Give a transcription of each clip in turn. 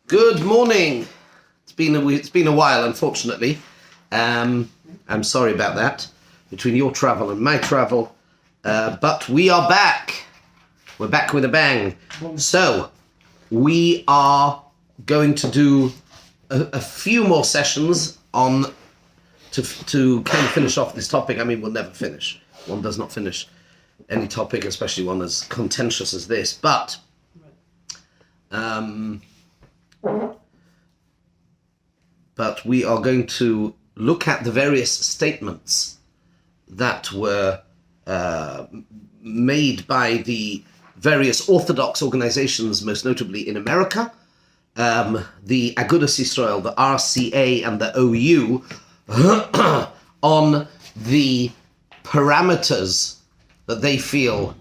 Good morning. It's been a while, unfortunately. I'm sorry about that, between your travel and my travel. But we are back. We're back with a bang. So, we are going to do a few more sessions on to kind of finish off this topic. I mean, we'll never finish. One does not finish any topic, especially one as contentious as this. But we are going to look at the various statements that were made by the various Orthodox organizations, most notably in America, the Agudas Yisrael, the RCA, and the OU, on the parameters that they feel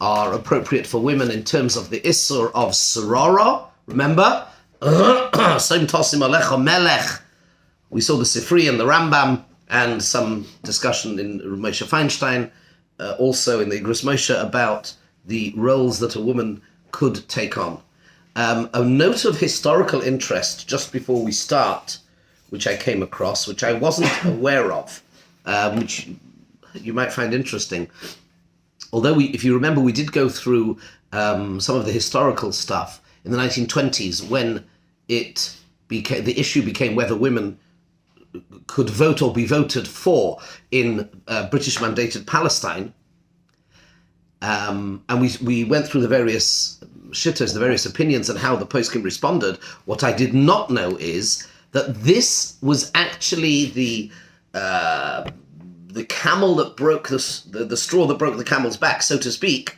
are appropriate for women in terms of the Issur of Sorora. Remember? Soim Tosim Alecha Melech. We saw the Sifri and the Rambam, and some discussion in Moshe Feinstein, also in the Igros Moshe, about the roles that a woman could take on. A note of historical interest just before we start, which I came across, which I wasn't aware of, which you might find interesting. Although, if you remember, we did go through some of the historical stuff in the 1920s when the issue became whether women could vote or be voted for in British mandated Palestine. And we went through the various shittas, the various opinions, and how the poskim responded. What I did not know is that this was actually the camel that broke the straw that broke the camel's back, so to speak,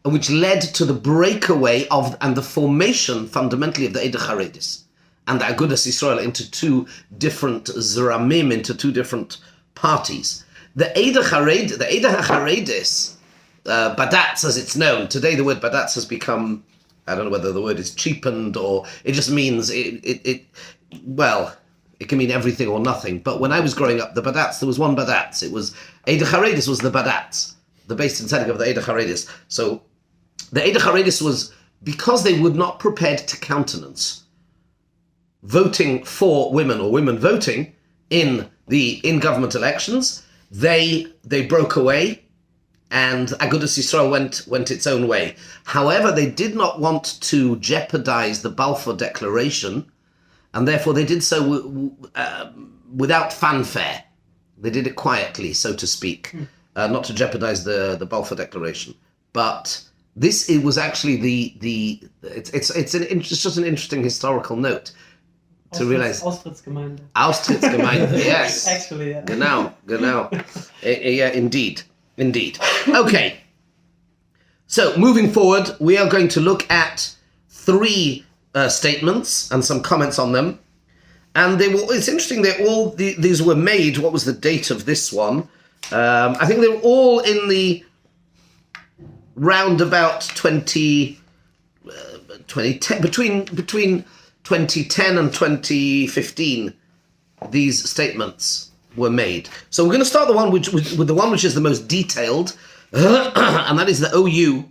which led to the breakaway of and the formation fundamentally of the Eidah Haredis and the Agudas Yisrael into two different zramim, into two different parties. The Eidah Haredis, Badatz as it's known today, the word Badatz has become, I don't know whether the word is cheapened or it just means it can mean everything or nothing. But when I was growing up, the Badatz, there was one Badatz. It was Eidah Haredis was the Badatz, the base synthetic of the Eidah Haredis. So the Eidah Haredis was, because they would not prepared to countenance voting for women or women voting in government elections, they broke away, and Agudas Yisrael went its own way. However, they did not want to jeopardize the Balfour Declaration, and therefore they did so without fanfare. They did it quietly, so to speak, not to jeopardize the Balfour Declaration. But it was actually it's just an interesting historical note to realize. Austrittsgemeinde, yes. Actually, yeah. Genau. Yeah, indeed. Okay. So moving forward, we are going to look at three statements and some comments on them. And it's interesting that all these were made. What was the date of this one? I think they were all in the round about 2010, between 2010 and 2015, these statements were made. So we're going to start with the one which is the most detailed, and that is the OU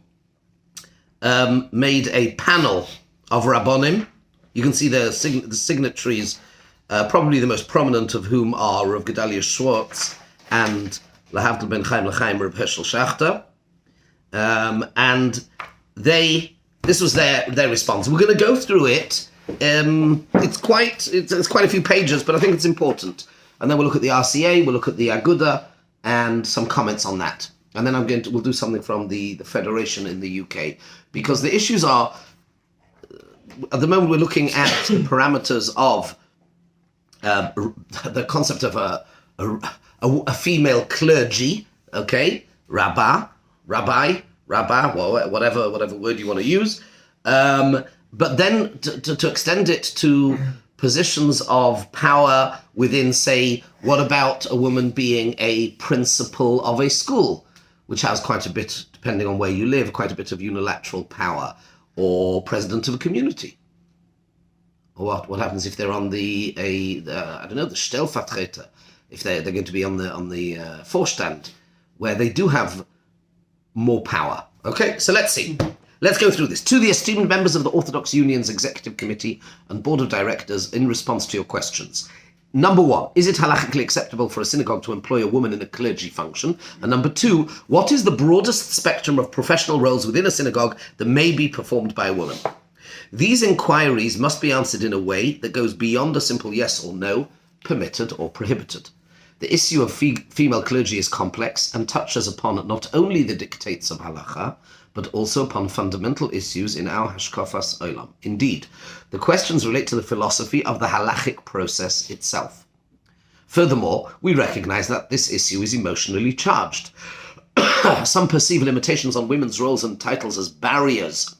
made a panel of Rabbonim. You can see the signatories, probably the most prominent of whom are Rav Gedalia Schwartz and Lahavdil ben Chaim L'Chaim Rav Hershel Schachter. And this was their response. We're going to go through it. It's quite a few pages, but I think it's important. And then we'll look at the RCA, we'll look at the Aguda, and some comments on that. And then we'll do something from the Federation in the UK, because the issues are, at the moment we're looking at the parameters of the concept of a female clergy, okay, rabbi, whatever word you want to use, but then to extend it to positions of power within, say, what about a woman being a principal of a school, which has quite a bit, depending on where you live, quite a bit of unilateral power, or president of a community? Or what happens if they're on the Stellvertreter, if they're going to be on the Vorstand, where they do have more power. Okay, so let's see. let's go through this. To the esteemed members of the Orthodox Union's Executive Committee and Board of Directors, in response to your questions. Number one, is it halachically acceptable for a synagogue to employ a woman in a clergy function? And number two, what is the broadest spectrum of professional roles within a synagogue that may be performed by a woman? These inquiries must be answered in a way that goes beyond a simple yes or no, permitted or prohibited. The issue of female clergy is complex and touches upon not only the dictates of halacha, but also upon fundamental issues in our hashkafas olam. Indeed, the questions relate to the philosophy of the halachic process itself. Furthermore, we recognize that this issue is emotionally charged. Some perceive limitations on women's roles and titles as barriers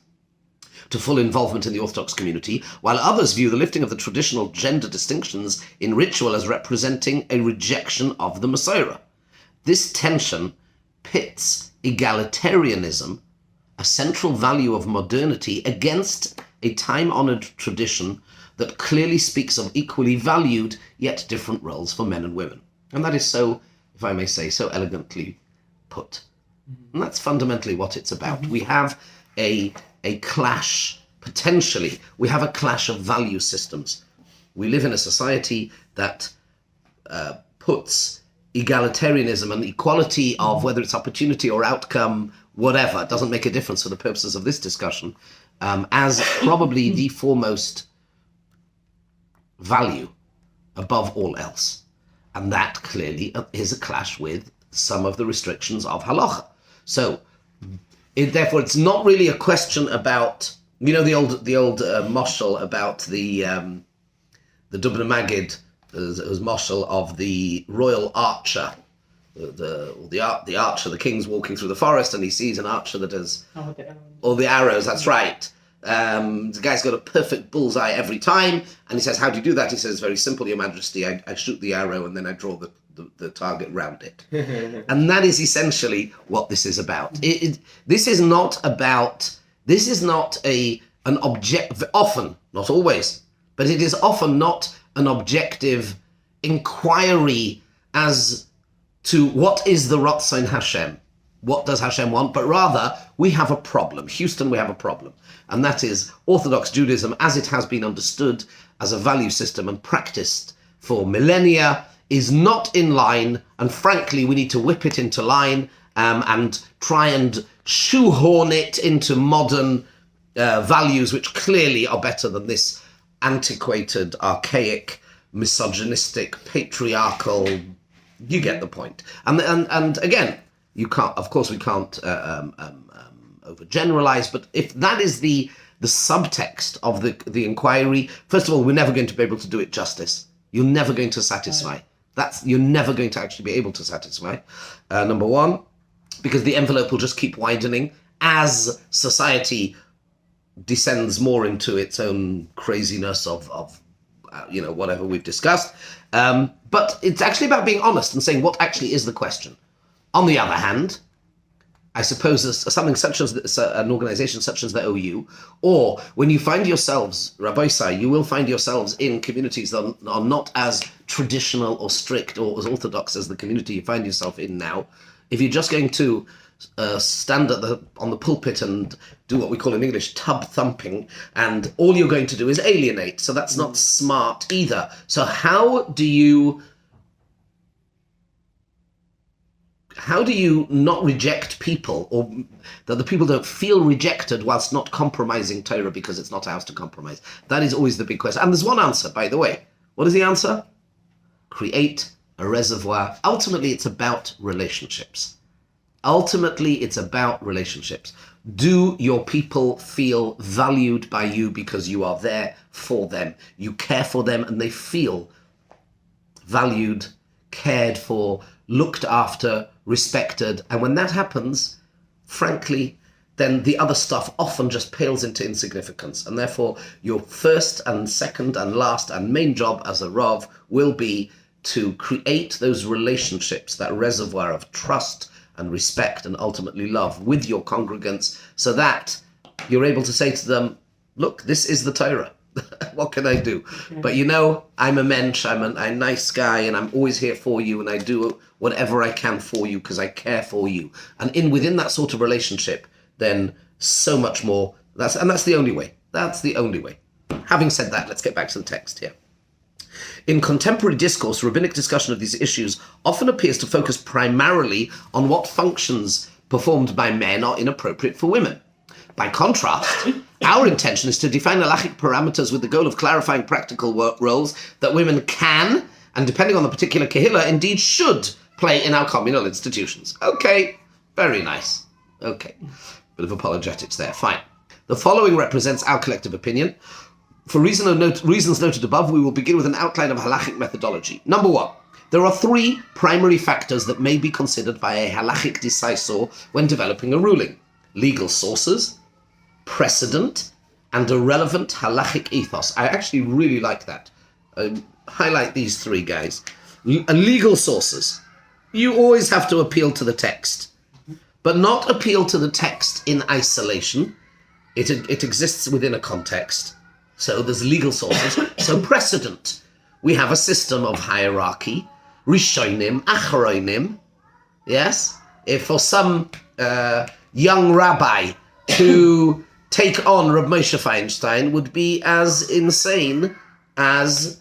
to full involvement in the Orthodox community, while others view the lifting of the traditional gender distinctions in ritual as representing a rejection of the Messiah. This tension pits egalitarianism, a central value of modernity, against a time-honored tradition that clearly speaks of equally valued yet different roles for men and women. And that is so, if I may say, so elegantly put. And that's fundamentally what it's about. We have a clash, potentially, we have a clash of value systems. We live in a society that puts egalitarianism and equality of whether it's opportunity or outcome, whatever, it doesn't make a difference for the purposes of this discussion, as probably the foremost value above all else. And that clearly is a clash with some of the restrictions of halacha. So, therefore, it's not really a question about, you know, the old moshel about the Dubna Magid, as moshel of the royal archer, the archer, the king's walking through the forest and he sees an archer that has all the arrows. That's right. The guy's got a perfect bullseye every time, and he says, "How do you do that?" He says, "Very simple, Your Majesty. I shoot the arrow and then I draw the target round it." And that is essentially what this is about. This is not an object, often, not always, but it is often not an objective inquiry as to what is the Ratzon Hashem, what does Hashem want, but rather we have a problem. Houston, we have a problem. And that is Orthodox Judaism, as it has been understood as a value system and practiced for millennia, is not in line, and frankly, we need to whip it into line and try and shoehorn it into modern values, which clearly are better than this antiquated, archaic, misogynistic, patriarchal. You get the point. And again, you can't. Of course, we can't overgeneralize. But if that is the subtext of the inquiry, first of all, we're never going to be able to do it justice. You're never going to satisfy. You're never going to actually be able to satisfy. Number one, because the envelope will just keep widening as society descends more into its own craziness of whatever we've discussed. But it's actually about being honest and saying what actually is the question. On the other hand, I suppose something such as an organization such as the OU, or when you find yourselves, Rabbi, you will find yourselves in communities that are not as traditional or strict or as orthodox as the community you find yourself in now. If you're just going to stand on the pulpit and do what we call in English tub thumping, and all you're going to do is alienate, so that's not smart either. So how do you not reject people, or that the people don't feel rejected whilst not compromising Torah because it's not ours to compromise? That is always the big question. And there's one answer, by the way. What is the answer? Create a reservoir. Ultimately, it's about relationships. Do your people feel valued by you because you are there for them? You care for them and they feel valued, cared for, looked after, respected. And when that happens, frankly, then the other stuff often just pales into insignificance. And therefore, your first and second and last and main job as a Rav will be to create those relationships, that reservoir of trust and respect and ultimately love with your congregants, so that you're able to say to them, look, this is the Torah. What can I do? But I'm a mensch, I'm a nice guy, and I'm always here for you, and I do whatever I can for you because I care for you. And within that sort of relationship, then so much more. That's the only way. That's the only way. Having said that, let's get back to the text here. In contemporary discourse, rabbinic discussion of these issues often appears to focus primarily on what functions performed by men are inappropriate for women. By contrast, our intention is to define halachic parameters with the goal of clarifying practical roles that women can, and depending on the particular kehillah, indeed should play in our communal institutions. Okay, very nice. Okay, bit of apologetics there, fine. The following represents our collective opinion. For reasons noted above, we will begin with an outline of halachic methodology. Number one, there are three primary factors that may be considered by a halachic decisor when developing a ruling: legal sources, precedent, and a relevant halachic ethos. I actually really like that. Highlight these three guys. Legal sources. You always have to appeal to the text, but not appeal to the text in isolation. It exists within a context. So there's legal sources. So precedent. We have a system of hierarchy. Rishonim, Achronim. Yes? If for some young rabbi to take on Reb Moshe Feinstein would be as insane as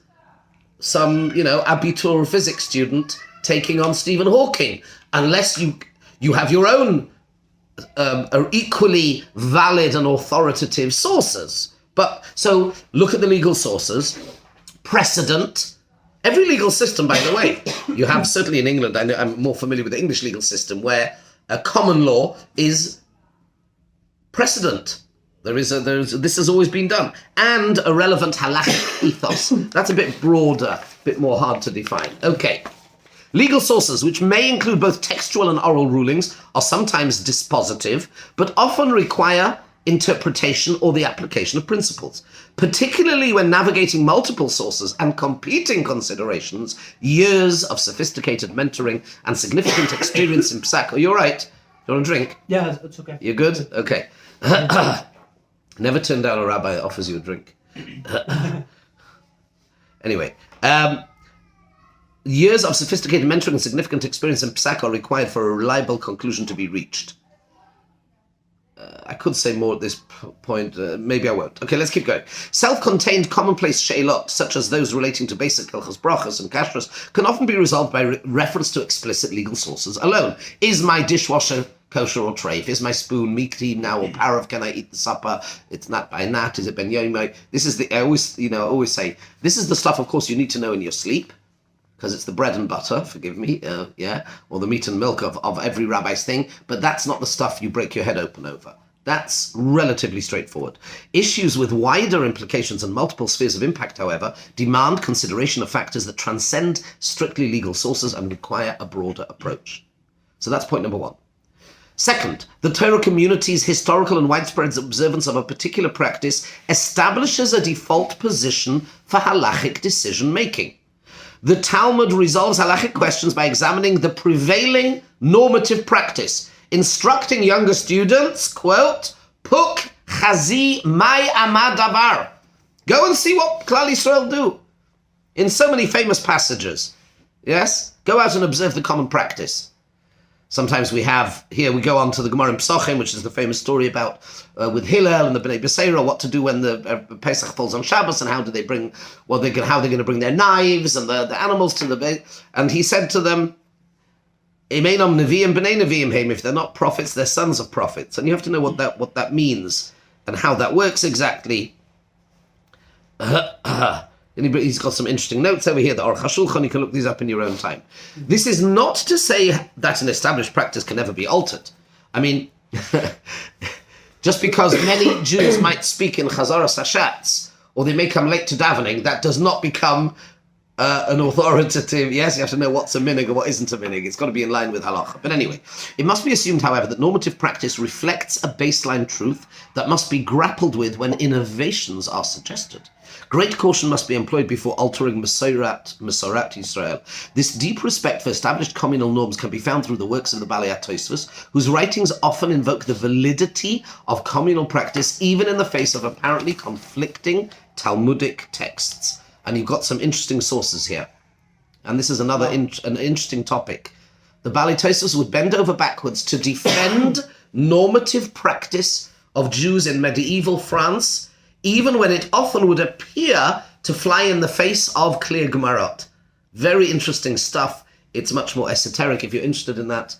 some, abitur physics student taking on Stephen Hawking, unless you have your own equally valid and authoritative sources. But so look at the legal sources. Precedent. Every legal system, by the way, you have certainly in England, I'm more familiar with the English legal system, where a common law is precedent. This has always been done. And a relevant halachic ethos. That's a bit broader, a bit more hard to define. Okay. Legal sources, which may include both textual and oral rulings, are sometimes dispositive, but often require interpretation or the application of principles. Particularly when navigating multiple sources and competing considerations, years of sophisticated mentoring and significant experience in psak. Are you all right? You want a drink? Yeah, it's okay. You're good? Okay. Never turn down a rabbi that offers you a drink. Anyway, years of sophisticated mentoring and significant experience in psak are required for a reliable conclusion to be reached. I could say more at this point. Maybe I won't. Okay, let's keep going. Self-contained commonplace sheilot, such as those relating to basic hilchos brachos and kashrus, can often be resolved by reference to explicit legal sources alone. Is my dishwasher kosher or treif? Is my spoon meaty now or parav? Can I eat the supper? It's not by nat. Is it ben yomo? This is I always say, this is the stuff, of course, you need to know in your sleep, because it's the bread and butter, forgive me, or the meat and milk of every rabbi's thing, but that's not the stuff you break your head open over. That's relatively straightforward. Issues with wider implications and multiple spheres of impact, however, demand consideration of factors that transcend strictly legal sources and require a broader approach. So that's point number one. Second, the Torah community's historical and widespread observance of a particular practice establishes a default position for halachic decision-making. The Talmud resolves halachic questions by examining the prevailing normative practice, instructing younger students, quote, Puk chazi mai amad davar. Go and see what Klal Yisrael do. In so many famous passages. Yes? Go out and observe the common practice. Sometimes we go on to the Gemara in Pesachim, which is the famous story about with Hillel and the Bnei Beseira, what to do when the Pesach falls on Shabbos, and how they're going to bring their knives and the animals to the base. And he said to them, Imeinam Nevi'im B'nei Nevi'im Heim. If they're not prophets, they're sons of prophets. And you have to know what that means and how that works exactly. He's got some interesting notes over here, the Aruch HaShulchan. You can look these up in your own time. This is not to say that an established practice can never be altered. I mean, just because many Jews might speak in Chazara Sashatz, or they may come late to davening, that does not become an authoritative. Yes, you have to know what's a minig and what isn't a minig. It's got to be in line with halacha. But anyway, it must be assumed, however, that normative practice reflects a baseline truth that must be grappled with when innovations are suggested. Great caution must be employed before altering Mesorat Yisrael. This deep respect for established communal norms can be found through the works of the Balei HaTosfos, whose writings often invoke the validity of communal practice even in the face of apparently conflicting Talmudic texts. And you've got some interesting sources here. And this is an interesting topic. The Balei HaTosfos would bend over backwards to defend normative practice of Jews in medieval France, even when it often would appear to fly in the face of clear Gemarot. Very interesting stuff. It's much more esoteric. If you're interested in that,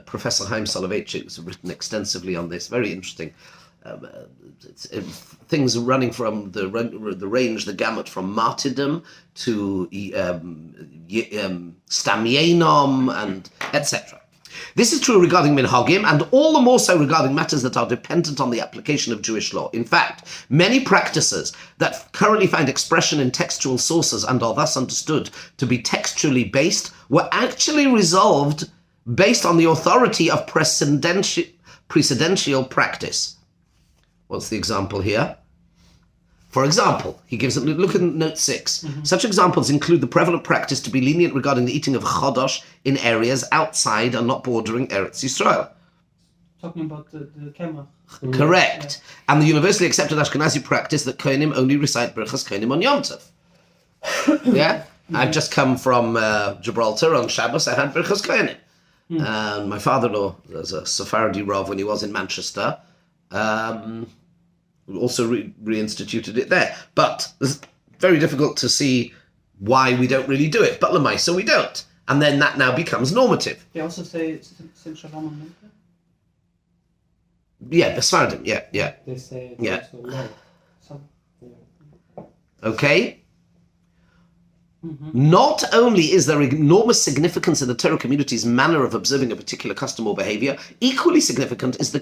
Professor Chaim Soloveitchik has written extensively on this. Very interesting. Things running from the range, the gamut from martyrdom to stamienom and etc. This is true regarding minhagim, and all the more so regarding matters that are dependent on the application of Jewish law. In fact, many practices that currently find expression in textual sources and are thus understood to be textually based were actually resolved based on the authority of precedential practice. What's the example here? For example, he gives a look at note 6. Such examples include the prevalent practice to be lenient regarding the eating of chodosh in areas outside and not bordering Eretz Yisrael. Talking about the kemach. Correct. Yeah. And the universally accepted Ashkenazi practice that Kohanim only recite Birchas Kohanim on Yom Tov. Yeah? I've just come from Gibraltar on Shabbos. I had Birchas Kohanim. And my father-in-law was a Sephardi Rav when he was in Manchester. Also reinstituted it there. But it's very difficult to see why we don't really do it. But Lamaisa, we don't. And then that now becomes normative. They also say Sim Shalom on Mincha? Yeah, the Sephardim, yeah. They say yeah. Also low. Okay. Not only is there enormous significance in the Torah community's manner of observing a particular custom or behavior, equally significant is the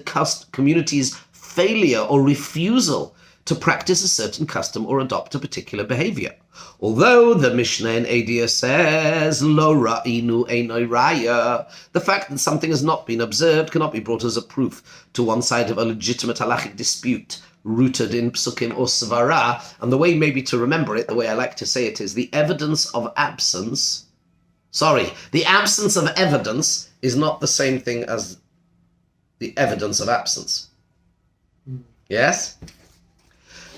community's failure or refusal to practice a certain custom or adopt a particular behavior. Although the Mishnah in Eidia says, Lo ra'inu einoi raya, the fact that something has not been observed cannot be brought as a proof to one side of a legitimate halachic dispute rooted in psukim or svara. And the way maybe to remember it, the way I like to say it is the absence of evidence is not the same thing as the evidence of absence. Yes?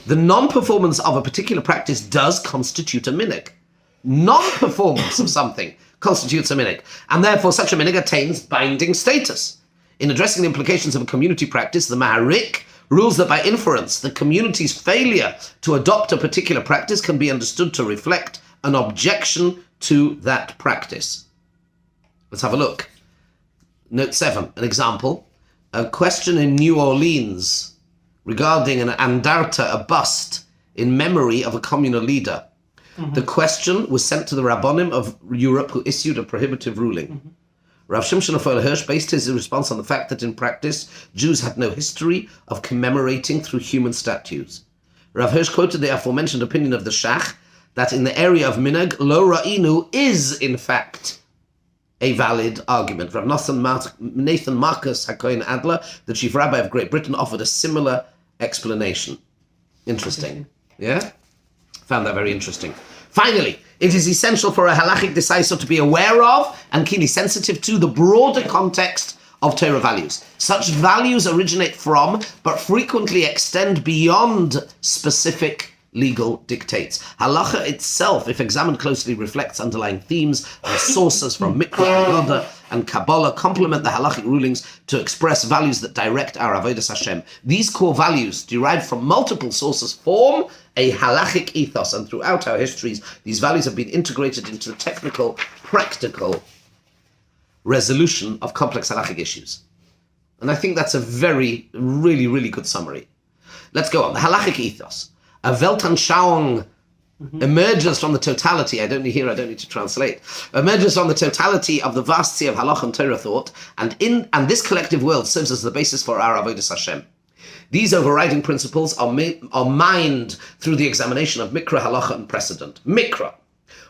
The non-performance of a particular practice does constitute a minhag. Non-performance of something constitutes a minhag, and therefore such a minhag attains binding status. In addressing the implications of a community practice, the Maharik rules that by inference, the community's failure to adopt a particular practice can be understood to reflect an objection to that practice. Let's have a look. Note 7, an example. A question in New Orleans regarding an andarta, a bust, in memory of a communal leader. The question was sent to the Rabbonim of Europe, who issued a prohibitive ruling. Rav Shimshon Raphael Hirsch based his response on the fact that in practice, Jews had no history of commemorating through human statues. Rav Hirsch quoted the aforementioned opinion of the Shach that in the area of minhag, lo ra'inu is, in fact, a valid argument. Rav Nathan Marcus HaKohen Adler, the chief rabbi of Great Britain, offered a similar explanation. Interesting. Yeah? Found that very interesting. Finally, it is essential for a halachic decisor to be aware of and keenly sensitive to the broader context of Torah values. Such values originate from, but frequently extend beyond specific legal dictates. Halacha itself, if examined closely, reflects underlying themes and sources from Mikra, Haggadah, and Kabbalah complement the halachic rulings to express values that direct our avodas Hashem. These core values, derived from multiple sources, form a halachic ethos, and throughout our histories, these values have been integrated into the technical, practical resolution of complex halachic issues. And I think that's a really, really good summary. Let's go on. The halachic ethos. A Weltanschauung emerges from the totality, I don't need to translate, emerges from the totality of the vast sea of halach and Torah thought, and this collective world serves as the basis for our avodas Hashem. These overriding principles are mined through the examination of Mikra, Halacha, and precedent. Mikra.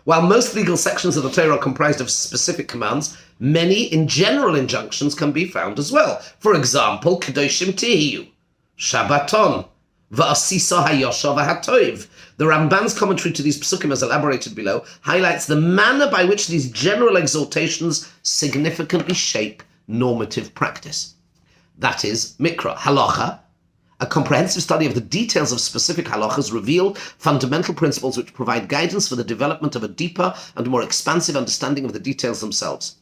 While most legal sections of the Torah are comprised of specific commands, many in general injunctions can be found as well. For example, Kedoshim Tihiyu, Shabbaton, Va'asisa hayosha v'hatoiv. The Ramban's commentary to these psukim, as elaborated below, highlights the manner by which these general exhortations significantly shape normative practice. That is, Mikra, Halacha. A comprehensive study of the details of specific halachas reveal fundamental principles which provide guidance for the development of a deeper and more expansive understanding of the details themselves.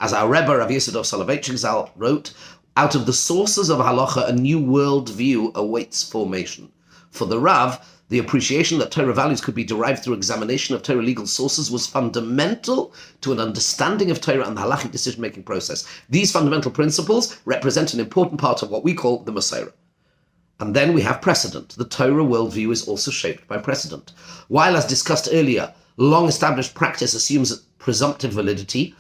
As our Rebbe, Rav Yosef Soloveitchik Zal, wrote, Out of the sources of halacha, a new worldview awaits formation. For the Rav, the appreciation that Torah values could be derived through examination of Torah legal sources was fundamental to an understanding of Torah and the halachic decision-making process. These fundamental principles represent an important part of what we call the Masorah. And then we have precedent. The Torah worldview is also shaped by precedent. While, as discussed earlier, long-established practice assumes presumptive validity,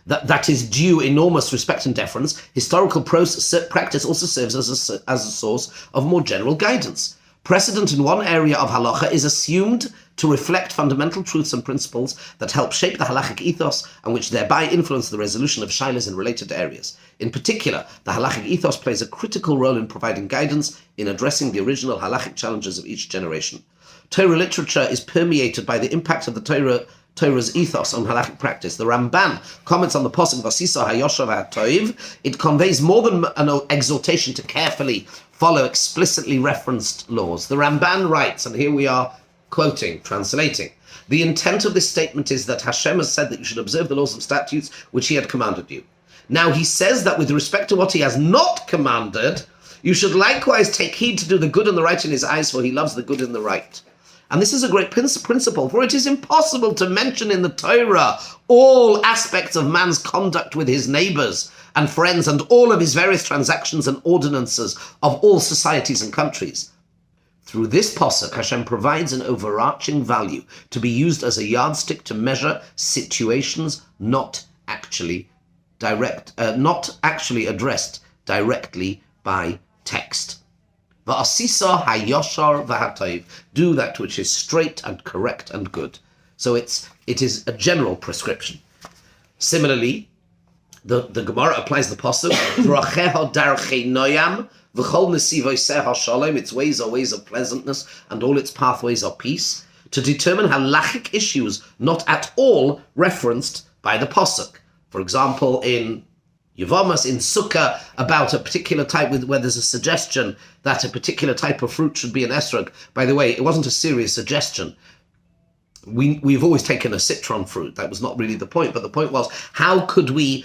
that is due enormous respect and deference, historical practice also serves as a source of more general guidance. Precedent in one area of halacha is assumed to reflect fundamental truths and principles that help shape the halachic ethos and which thereby influence the resolution of shilas in related areas. In particular, the halachic ethos plays a critical role in providing guidance in addressing the original halachic challenges of each generation. Torah literature is permeated by the impact of the Torah's ethos on halachic practice. The Ramban comments on the pasuk Vasisa hayosher v'hatoiv. It conveys more than an exhortation to carefully follow explicitly referenced laws. The Ramban writes, and here we are quoting, translating, the intent of this statement is that Hashem has said that you should observe the laws and statutes which he had commanded you. Now he says that with respect to what he has not commanded, you should likewise take heed to do the good and the right in his eyes, for he loves the good and the right. And this is a great principle, for it is impossible to mention in the Torah all aspects of man's conduct with his neighbors and friends and all of his various transactions and ordinances of all societies and countries. Through this pasuk, Hashem provides an overarching value to be used as a yardstick to measure situations not actually addressed directly by text. Va'asisa hayoshar v'hatoiv. Do that which is straight and correct and good. So it is a general prescription. Similarly, the Gemara applies the pasuk Dracheha darchei noyam v'chol nesivoseha shalom. Its ways are ways of pleasantness and all its pathways are peace, to determine halachic issues not at all referenced by the pasuk. For example, in Yevamas, in Sukkah, about a particular type, where there's a suggestion that a particular type of fruit should be an esrog. By the way, it wasn't a serious suggestion. We've always taken a citron fruit. That was not really the point. But the point was, how could we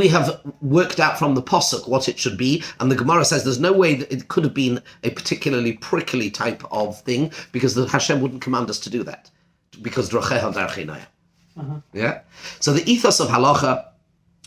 have worked out from the pasuk what it should be? And the Gemara says there's no way that it could have been a particularly prickly type of thing, because the Hashem wouldn't command us to do that. Because dracheha darchei noyam. Yeah? So the ethos of halacha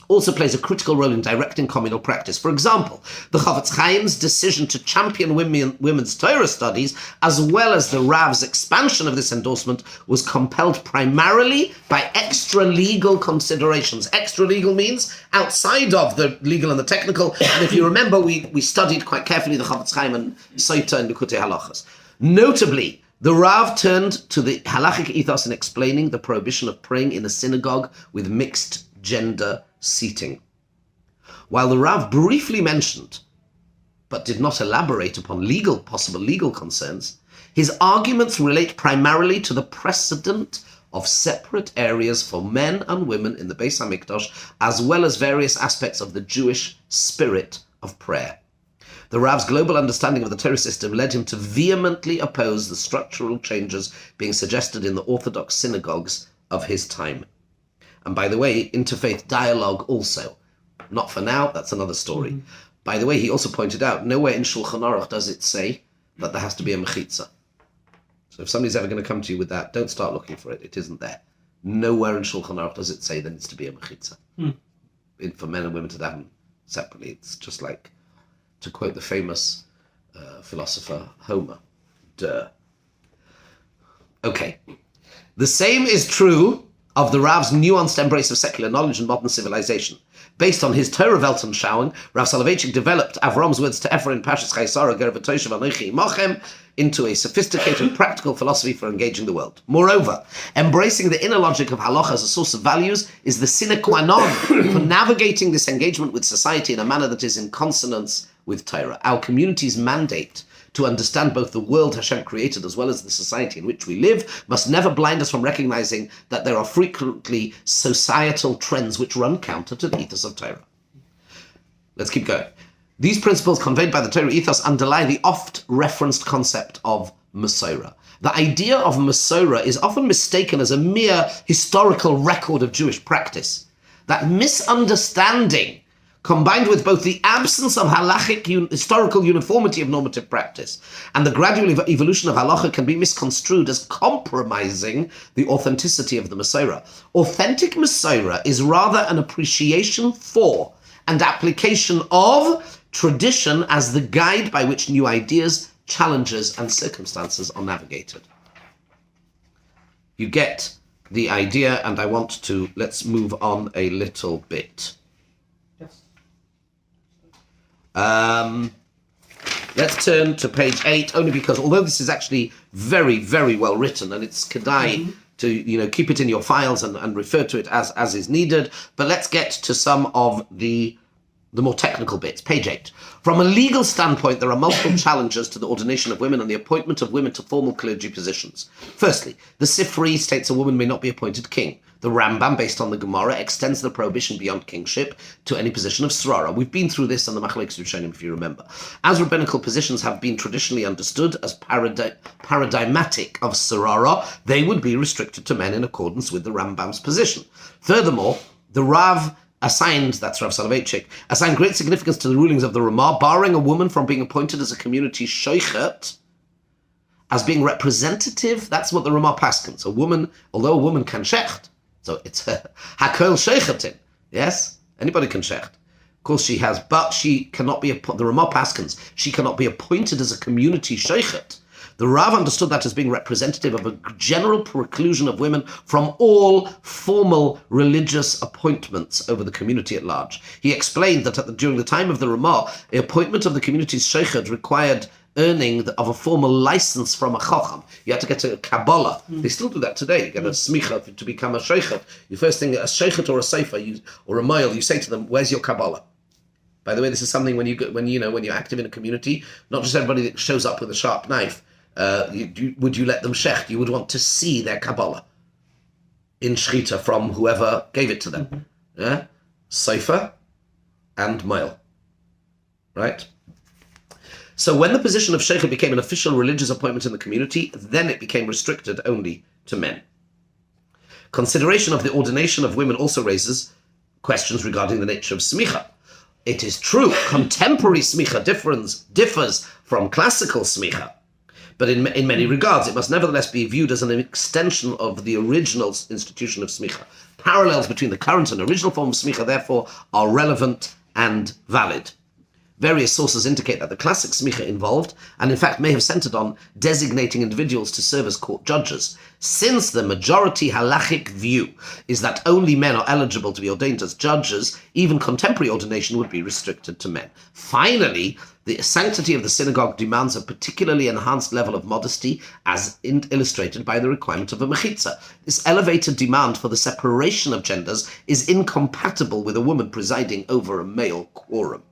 also plays a critical role in directing communal practice. For example, the Chavetz Chaim's decision to champion women's Torah studies, as well as the Rav's expansion of this endorsement, was compelled primarily by extra-legal considerations. Extra-legal means outside of the legal and the technical. And if you remember, we studied quite carefully the Chavetz Chaim and Soita and Likutei Halachos. Notably, the Rav turned to the halachic ethos in explaining the prohibition of praying in a synagogue with mixed gender seating. While the Rav briefly mentioned, but did not elaborate upon possible legal concerns, his arguments relate primarily to the precedent of separate areas for men and women in the Beis HaMikdash, as well as various aspects of the Jewish spirit of prayer. The Rav's global understanding of the Torah system led him to vehemently oppose the structural changes being suggested in the Orthodox synagogues of his time. And by the way, interfaith dialogue also. Not for now, that's another story. Mm-hmm. By the way, he also pointed out, nowhere in Shulchan Aruch does it say that there has to be a mechitza. So if somebody's ever going to come to you with that, don't start looking for it. It isn't there. Nowhere in Shulchan Aruch does it say there needs to be a mechitza. For men and women to daven separately. It's just like, to quote the famous philosopher Homer, duh. Okay. The same is true of the Rav's nuanced embrace of secular knowledge and modern civilization. Based on his Torah Weltanschauung, Rav Soloveitchik developed Avram's words to Ephraim Pashas Chaisara Ger V'Toshev Anochi Imachem into a sophisticated practical philosophy for engaging the world. Moreover, embracing the inner logic of halacha as a source of values is the sine qua non for navigating this engagement with society in a manner that is in consonance with Torah. Our community's mandate to understand both the world Hashem created as well as the society in which we live must never blind us from recognizing that there are frequently societal trends which run counter to the ethos of Torah. Let's keep going. These principles conveyed by the Torah ethos underlie the oft-referenced concept of Masorah. The idea of Masorah is often mistaken as a mere historical record of Jewish practice. That misunderstanding combined with both the absence of halachic historical uniformity of normative practice and the gradual evolution of halacha, can be misconstrued as compromising the authenticity of the Masorah. Authentic Masorah is rather an appreciation for and application of tradition as the guide by which new ideas, challenges, and circumstances are navigated. You get the idea, and let's move on a little bit. Yes. Let's turn to page 8, only because although this is actually very, very well written, and it's kedai to keep it in your files and refer to it as is needed, but let's get to some of the more technical bits. Page 8. From a legal standpoint, there are multiple challenges to the ordination of women and the appointment of women to formal clergy positions. Firstly, the Sifri states a woman may not be appointed king. The Rambam, based on the Gemara, extends the prohibition beyond kingship to any position of Srara. We've been through this on the Machlokes Rishonim, if you remember. As rabbinical positions have been traditionally understood as paradigmatic of Srara, they would be restricted to men in accordance with the Rambam's position. Furthermore, the Rav that's Rav Soloveitchik, assigned great significance to the rulings of the Ramah, barring a woman from being appointed as a community shoichet, as being representative. That's what the Ramah paskins. Although a woman can shecht, so it's hakol sheichetin. Yes, anybody can shecht. Of course she has, but she cannot be, the Ramah paskins, she cannot be appointed as a community shoichet. The Rav understood that as being representative of a general preclusion of women from all formal religious appointments over the community at large. He explained that during the time of the Ramah, the appointment of the community's sheikhed required earning of a formal license from a chacham. You had to get a Kabbalah. They still do that today. You get a smicha to become a sheikhed. You first thing, a sheikhed or a seifa or a mile, you say to them, "Where's your Kabbalah?" By the way, this is something when you're active in a community, not just everybody that shows up with a sharp knife. Would you let them shecht? You would want to see their Kabbalah in Shechita from whoever gave it to them. Yeah? Sefer and Mail. Right? So when the position of Sheikh became an official religious appointment in the community, then it became restricted only to men. Consideration of the ordination of women also raises questions regarding the nature of smicha. It is true, contemporary smicha differs from classical smicha. But in many regards, it must nevertheless be viewed as an extension of the original institution of smicha. Parallels between the current and original form of smicha, therefore, are relevant and valid. Various sources indicate that the classic smicha involved, and in fact may have centered on designating individuals to serve as court judges. Since the majority halachic view is that only men are eligible to be ordained as judges, even contemporary ordination would be restricted to men. Finally, the sanctity of the synagogue demands a particularly enhanced level of modesty, as illustrated by the requirement of a mechitza. This elevated demand for the separation of genders is incompatible with a woman presiding over a male quorum.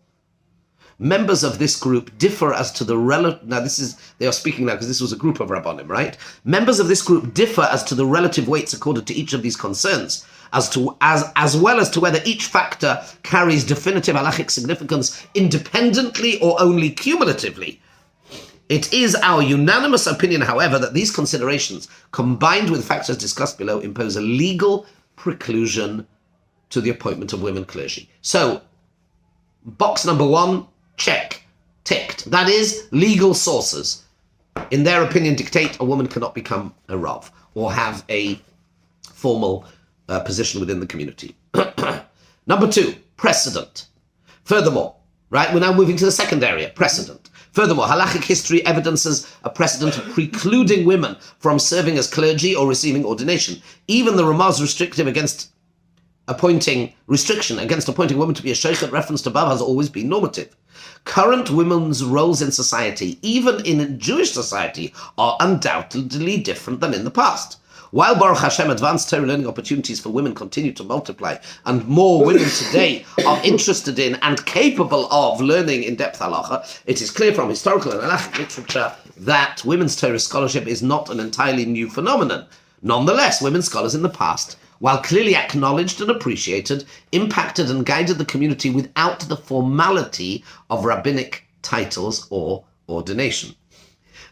Members of this group differ as to the they are speaking now because this was a group of Rabbanim, right? Members of this group differ as to the relative weights accorded to each of these concerns, as well as to whether each factor carries definitive halachic significance independently or only cumulatively. It is our unanimous opinion, however, that these considerations, combined with factors discussed below, impose a legal preclusion to the appointment of women clergy. So, box number 1, check, ticked. That is, legal sources, in their opinion, dictate a woman cannot become a Rav or have a formal position within the community. Number 2, precedent. Furthermore, right, we're now moving to the second area, precedent. Furthermore, halachic history evidences a precedent of precluding women from serving as clergy or receiving ordination. Even the Ramah's restriction against appointing women to be a sheikhet referenced above has always been normative. Current women's roles in society, even in Jewish society, are undoubtedly different than in the past. While Baruch Hashem advanced Torah learning opportunities for women continue to multiply, and more women today are interested in and capable of learning in-depth halacha, it is clear from historical and halachic literature that women's Torah scholarship is not an entirely new phenomenon. Nonetheless, women scholars in the past, while clearly acknowledged and appreciated, impacted and guided the community without the formality of rabbinic titles or ordination.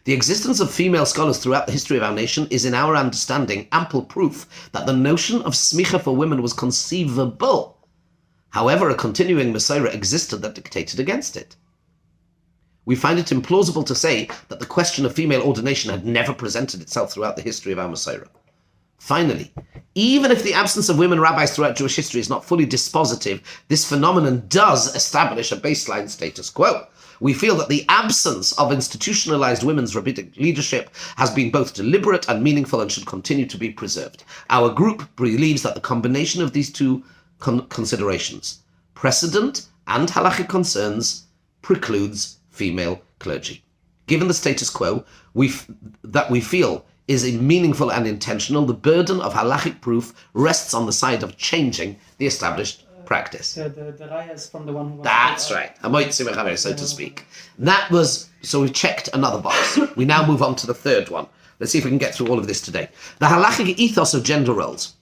The existence of female scholars throughout the history of our nation is, in our understanding, ample proof that the notion of smicha for women was conceivable However, a continuing Mesorah existed that dictated against it. We find it implausible to say that the question of female ordination had never presented itself throughout the history of our Mesorah. Finally, even if the absence of women rabbis throughout Jewish history is not fully dispositive, this phenomenon does establish a baseline status quo. We feel that the absence of institutionalized women's rabbinic leadership has been both deliberate and meaningful and should continue to be preserved. Our group believes that the combination of these two considerations, precedent and halachic concerns, precludes female clergy. Given the status quo that we feel is meaningful and intentional, the burden of halachic proof rests on the side of changing the established practice. The raya is from the one who... That's right. So to speak. That was, so we've checked another box. We now move on to the third one. Let's see if we can get through all of this today. The halachic ethos of gender roles.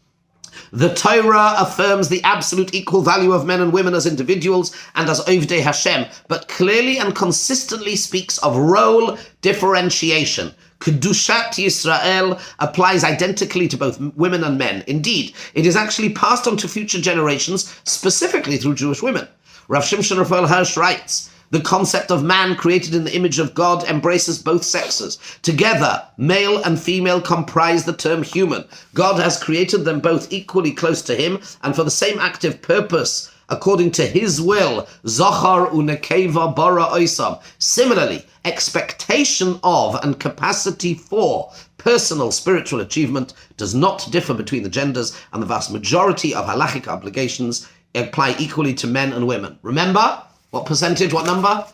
The Torah affirms the absolute equal value of men and women as individuals and as Ovdei Hashem, but clearly and consistently speaks of role differentiation. Kedushat Yisrael applies identically to both women and men. Indeed, it is actually passed on to future generations, specifically through Jewish women. Rav Shimshon Raphael Hirsch writes, the concept of man created in the image of God embraces both sexes. Together, male and female comprise the term human. God has created them both equally close to him and for the same active purpose, according to his will. Zochar unekeva bara oisam. Similarly, expectation of and capacity for personal spiritual achievement does not differ between the genders, and the vast majority of halachic obligations apply equally to men and women. Remember? What percentage? What number?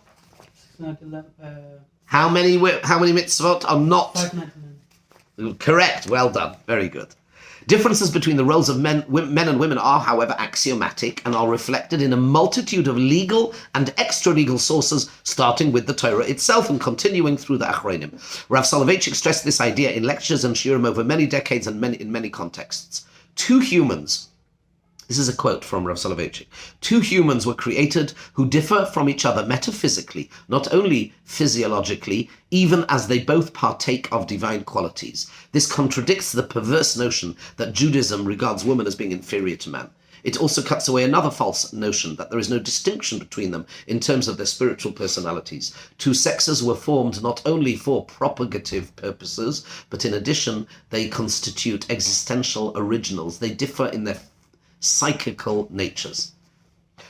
How many mitzvot are not? 599. Correct. Well done. Very good. Differences between the roles of men and women are, however, axiomatic and are reflected in a multitude of legal and extra-legal sources, starting with the Torah itself and continuing through the Achronim. Rav Soloveitchik stressed this idea in lectures and shiurim over many decades and in many contexts. Two humans. This is a quote from Rav Soloveitchik. Two humans were created who differ from each other metaphysically, not only physiologically, even as they both partake of divine qualities. This contradicts the perverse notion that Judaism regards woman as being inferior to man. It also cuts away another false notion that there is no distinction between them in terms of their spiritual personalities. Two sexes were formed not only for propagative purposes, but in addition, they constitute existential originals. They differ in their psychical natures.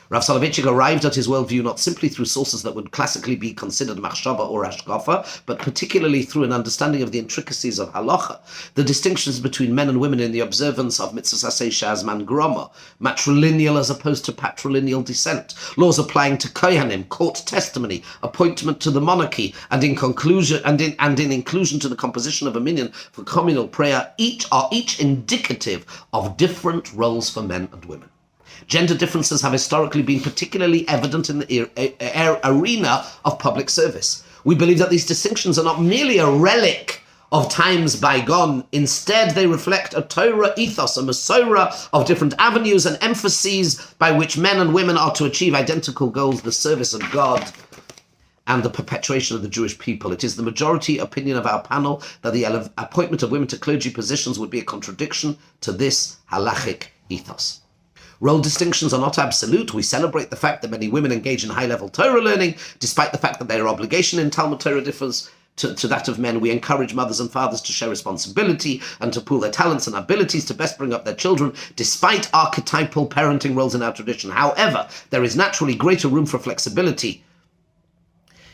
Rav Soloveitchik arrived at his worldview not simply through sources that would classically be considered machshava or hashkafa, but particularly through an understanding of the intricacies of halacha, the distinctions between men and women in the observance of mitzvahs aseh shazman groma, matrilineal as opposed to patrilineal descent, laws applying to kohanim, court testimony, appointment to the monarchy, and in conclusion in inclusion to the composition of a minyan for communal prayer, each indicative of different roles for men and women. Gender differences have historically been particularly evident in the arena of public service. We believe that these distinctions are not merely a relic of times bygone. Instead, they reflect a Torah ethos, a Mesorah of different avenues and emphases by which men and women are to achieve identical goals, the service of God and the perpetuation of the Jewish people. It is the majority opinion of our panel that the appointment of women to clergy positions would be a contradiction to this halachic ethos. Role distinctions are not absolute. We celebrate the fact that many women engage in high-level Torah learning, despite the fact that their obligation in Talmud Torah differs to that of men. We encourage mothers and fathers to share responsibility and to pool their talents and abilities to best bring up their children, despite archetypal parenting roles in our tradition. However, there is naturally greater room for flexibility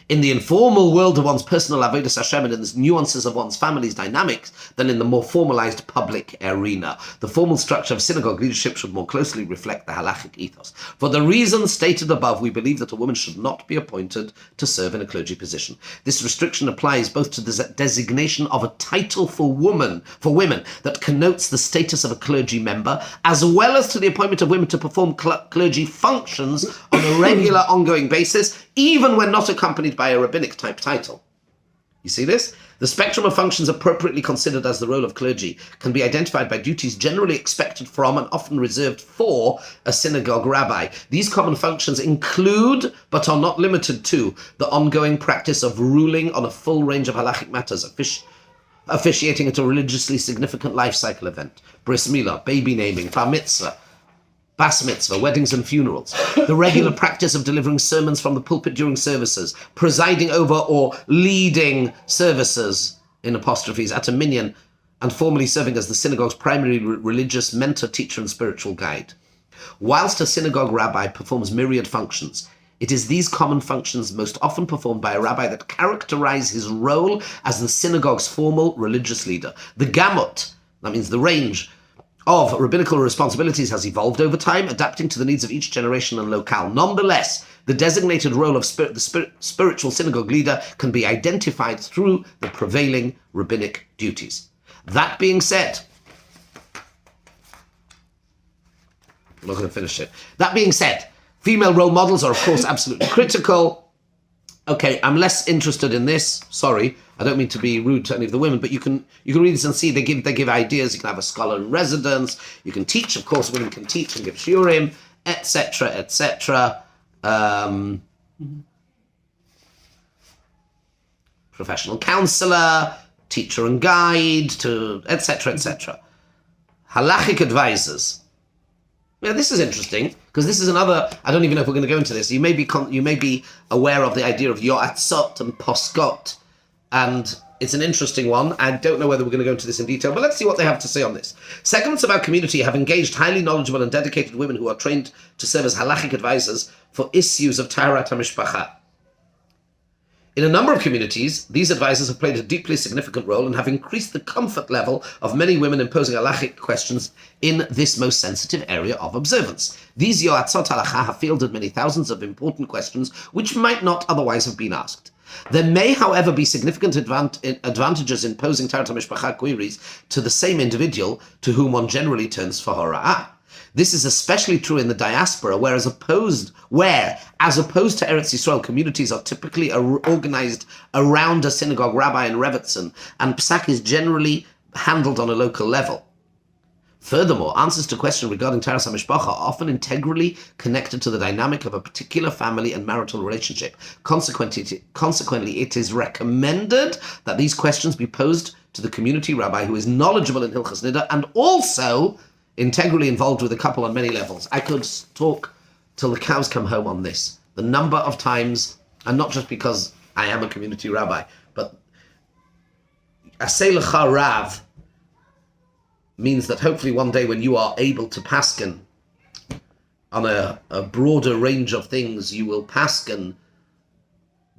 in the informal world of one's personal avodas Hashem and in the nuances of one's family's dynamics than in the more formalized public arena. The formal structure of synagogue leadership should more closely reflect the halachic ethos. For the reasons stated above, we believe that a woman should not be appointed to serve in a clergy position. This restriction applies both to the designation of a title for women that connotes the status of a clergy member, as well as to the appointment of women to perform clergy functions on a regular, ongoing basis, even when not accompanied by a rabbinic type title. You see this? The spectrum of functions appropriately considered as the role of clergy can be identified by duties generally expected from and often reserved for a synagogue rabbi. These common functions include, but are not limited to, the ongoing practice of ruling on a full range of halachic matters, officiating at a religiously significant life cycle event, bris milah, baby naming, bar mitzvah, bas mitzvah, weddings and funerals, the regular practice of delivering sermons from the pulpit during services, presiding over or leading services, in apostrophes, at a minyan, and formally serving as the synagogue's primary religious mentor, teacher, and spiritual guide. Whilst a synagogue rabbi performs myriad functions, it is these common functions most often performed by a rabbi that characterize his role as the synagogue's formal religious leader. The gamut, that means the range, of rabbinical responsibilities has evolved over time, adapting to the needs of each generation and locale. Nonetheless, the designated role of the spiritual synagogue leader can be identified through the prevailing rabbinic duties. That being said, I'm not going to finish it. That being said, female role models are, of course, absolutely critical. Okay, I'm less interested in this. Sorry, I don't mean to be rude to any of the women, but you can read this and see they give ideas. You can have a scholar in residence. You can teach, of course. Women can teach and give shiurim, etc., etc. Professional counselor, teacher and guide, to etc., etc. Halachic advisors. Yeah, this is interesting, because this is another, I don't even know if we're going to go into this. You may be aware of the idea of yoatzot and poskot, and it's an interesting one. I don't know whether we're going to go into this in detail, but let's see what they have to say on this. Segments of our community have engaged highly knowledgeable and dedicated women who are trained to serve as halachic advisors for issues of taharat hamishpacha. In a number of communities, these advisors have played a deeply significant role and have increased the comfort level of many women in posing halachic questions in this most sensitive area of observance. These yoatzot halacha have fielded many thousands of important questions which might not otherwise have been asked. There may, however, be significant advantages in posing taharat hamishpacha queries to the same individual to whom one generally turns for hora'ah. This is especially true in the diaspora, where as opposed to Eretz Yisrael, communities are typically organized around a synagogue rabbi in Rebbetzin, and psak is generally handled on a local level. Furthermore, answers to questions regarding taharas hamishpacha are often integrally connected to the dynamic of a particular family and marital relationship. Consequently, it is recommended that these questions be posed to the community rabbi who is knowledgeable in Hilchas Niddah and also integrally involved with the couple on many levels. I could talk till the cows come home on this. The number of times, and not just because I am a community rabbi, but aseh lecha rav means that hopefully one day when you are able to paskin on a broader range of things, you will paskin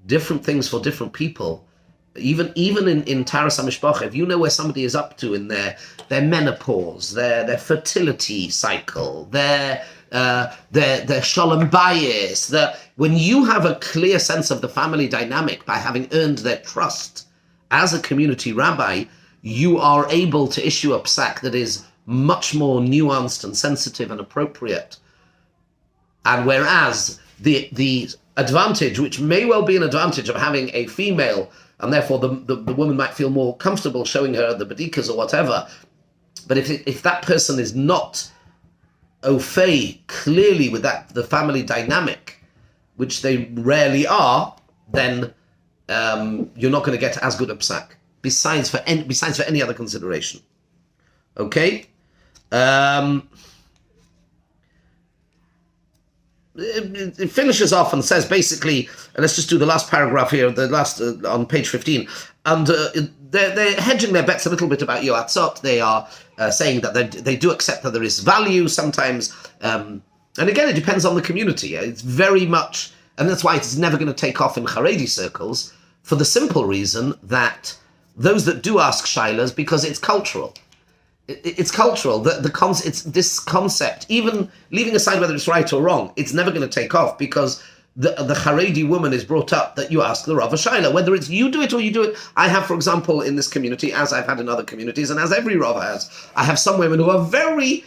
different things for different people. Even in taharas hamishpacha, if you know where somebody is up to in their menopause, their fertility cycle, their shalom bayis, when you have a clear sense of the family dynamic by having earned their trust as a community rabbi, you are able to issue a psak that is much more nuanced and sensitive and appropriate. And whereas the advantage, which may well be an advantage of having a female, and therefore the woman might feel more comfortable showing her the badikas or whatever. But if that person is not au fait clearly with the family dynamic, which they rarely are, then you're not going to get as good a psak. Besides for any other consideration. Okay? It finishes off and says basically, let's just do the last paragraph here, the last on page 15, and they're hedging their bets a little bit about yoatzot. They are saying that they do accept that there is value sometimes, and again, it depends on the community. It's very much, and that's why it's never going to take off in Haredi circles, for the simple reason that those that do ask shailas, because it's cultural. It's cultural. It's this concept, even leaving aside whether it's right or wrong, it's never going to take off because the Haredi woman is brought up that you ask the Rav a shaila. Whether it's you do it or you do it, I have, for example, in this community, as I've had in other communities, and as every Rav has, I have some women who are very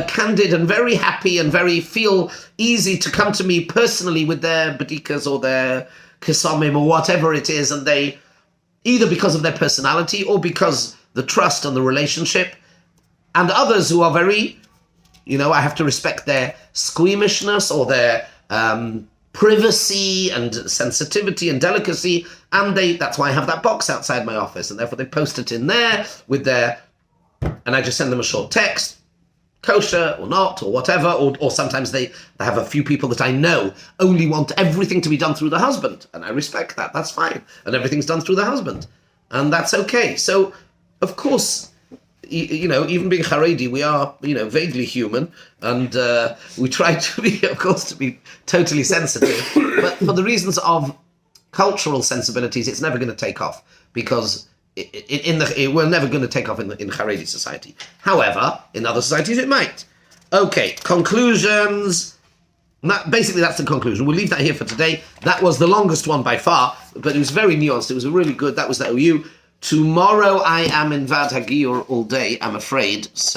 candid and very happy and very feel easy to come to me personally with their badikas or their kisamim or whatever it is, and they, either because of their personality or because the trust and the relationship, and others who are very, I have to respect their squeamishness or their privacy and sensitivity and delicacy, and that's why I have that box outside my office, and therefore they post it in there with and I just send them a short text, kosher or not, or whatever, or sometimes they have a few people that I know only want everything to be done through the husband, and I respect that. That's fine, and everything's done through the husband, and that's okay. So, of course, even being Haredi, we are, vaguely human, and we try to be, of course, to be totally sensitive, but for the reasons of cultural sensibilities, it's never going to take off, because we're never going to take off in Haredi society. However, in other societies it might. Okay, conclusions. Basically, that's the conclusion. We'll leave that here for today. That was the longest one by far, but it was very nuanced. It was really good. That was the OU. Tomorrow I am in Vad Hagiyur all day, I'm afraid. So